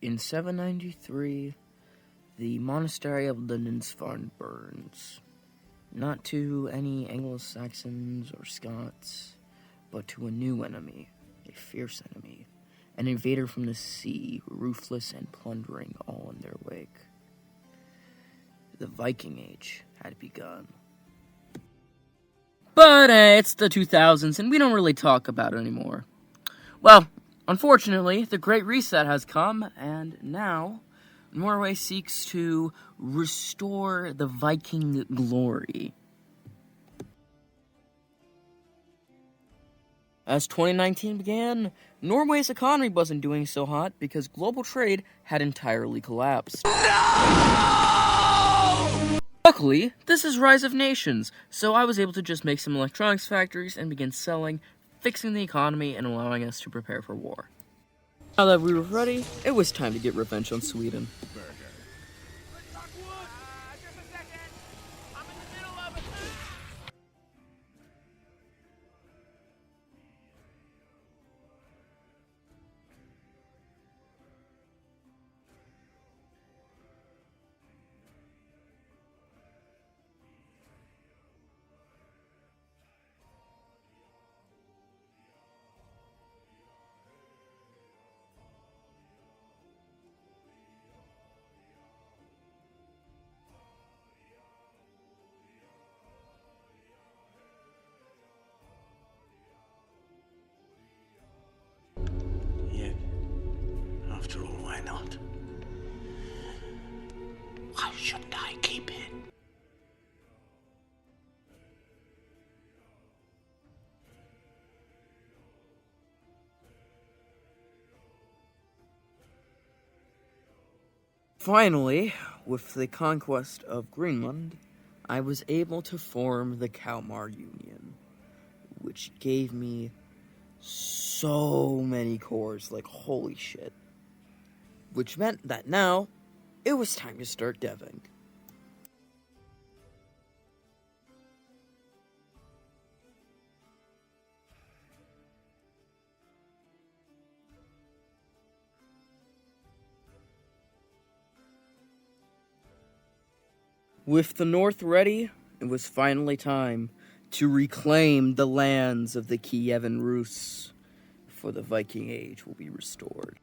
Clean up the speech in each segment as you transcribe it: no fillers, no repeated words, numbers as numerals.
In 793, the monastery of Lindisfarne burns, not to any Anglo-Saxons or Scots, but to a new enemy, a fierce enemy, an invader from the sea, ruthless and plundering all in their wake. The Viking Age had begun. But it's the 2000s, and we don't really talk about it anymore. Well, unfortunately, the Great Reset has come, and now Norway seeks to restore the Viking glory. As 2019 began, Norway's economy wasn't doing so hot because global trade had entirely collapsed. No! Luckily, this is Rise of Nations, so I was able to just make some electronics factories and begin selling, fixing the economy, and allowing us to prepare for war. Now that we were ready, it was time to get revenge on Sweden. After all, why not? Why shouldn't I keep it? Finally, with the conquest of Greenland, I was able to form the Kalmar Union, which gave me so many cores, like holy shit. Which meant that now, it was time to start deving. With the North ready, it was finally time to reclaim the lands of the Kievan Rus, for the Viking Age will be restored.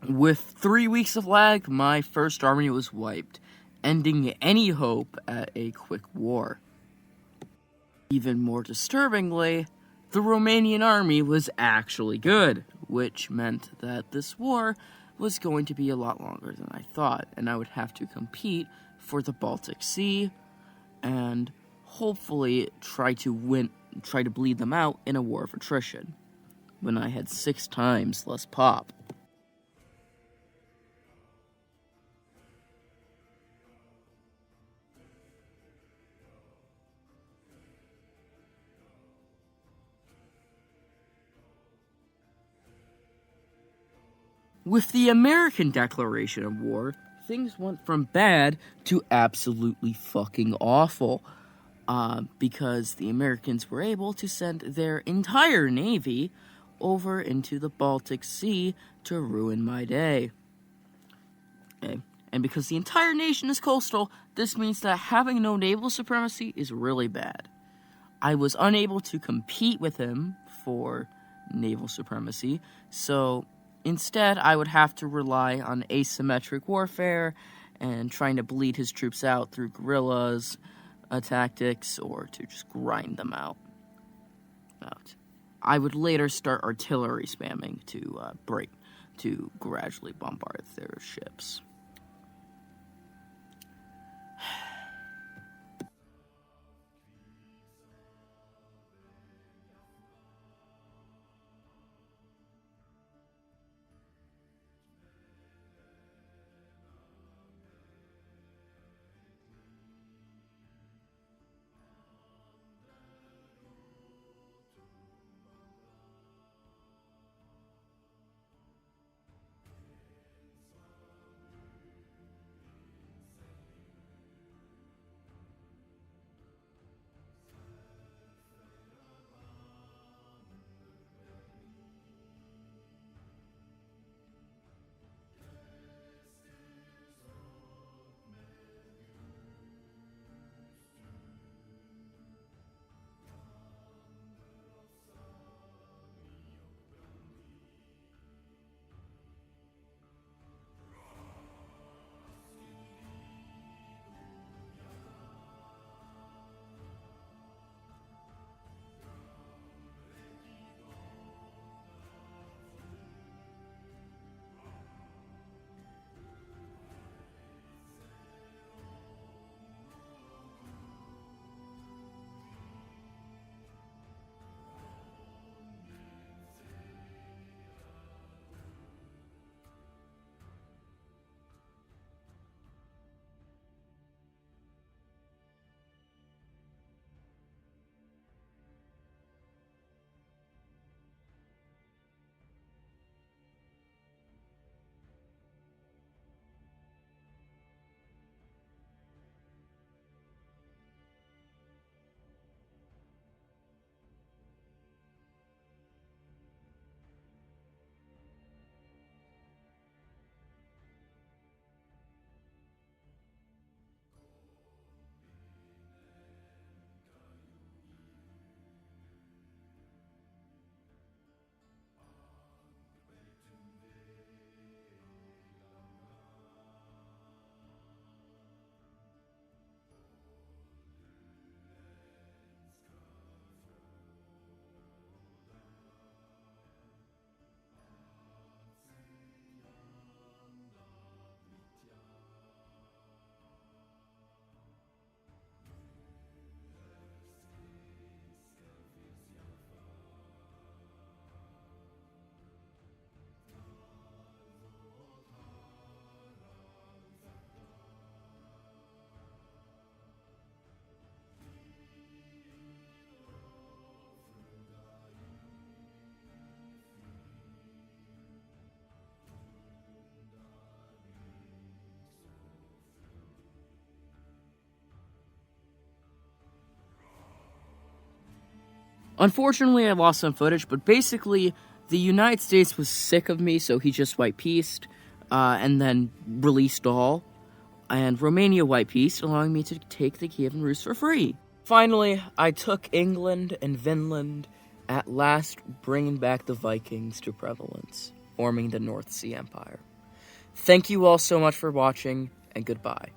With 3 weeks of lag, my first army was wiped, ending any hope at a quick war. Even more disturbingly, the Romanian army was actually good, which meant that this war was going to be a lot longer than I thought, and I would have to compete for the Baltic Sea, and hopefully try to bleed them out in a war of attrition, when I had 6 times less pop. With the American declaration of war, things went from bad to absolutely fucking awful, because the Americans were able to send their entire navy over into the Baltic Sea to ruin my day. Okay. And because the entire nation is coastal, this means that having no naval supremacy is really bad. I was unable to compete with him for naval supremacy, so instead, I would have to rely on asymmetric warfare and trying to bleed his troops out through guerrillas, tactics, or to just grind them out. I would later start artillery spamming to gradually bombard their ships. Unfortunately, I lost some footage, but basically, the United States was sick of me, so he just white peaced, and then released all. And Romania white peaced, allowing me to take the Kievan Rus for free. Finally, I took England and Vinland, at last bringing back the Vikings to prevalence, forming the North Sea Empire. Thank you all so much for watching, and goodbye.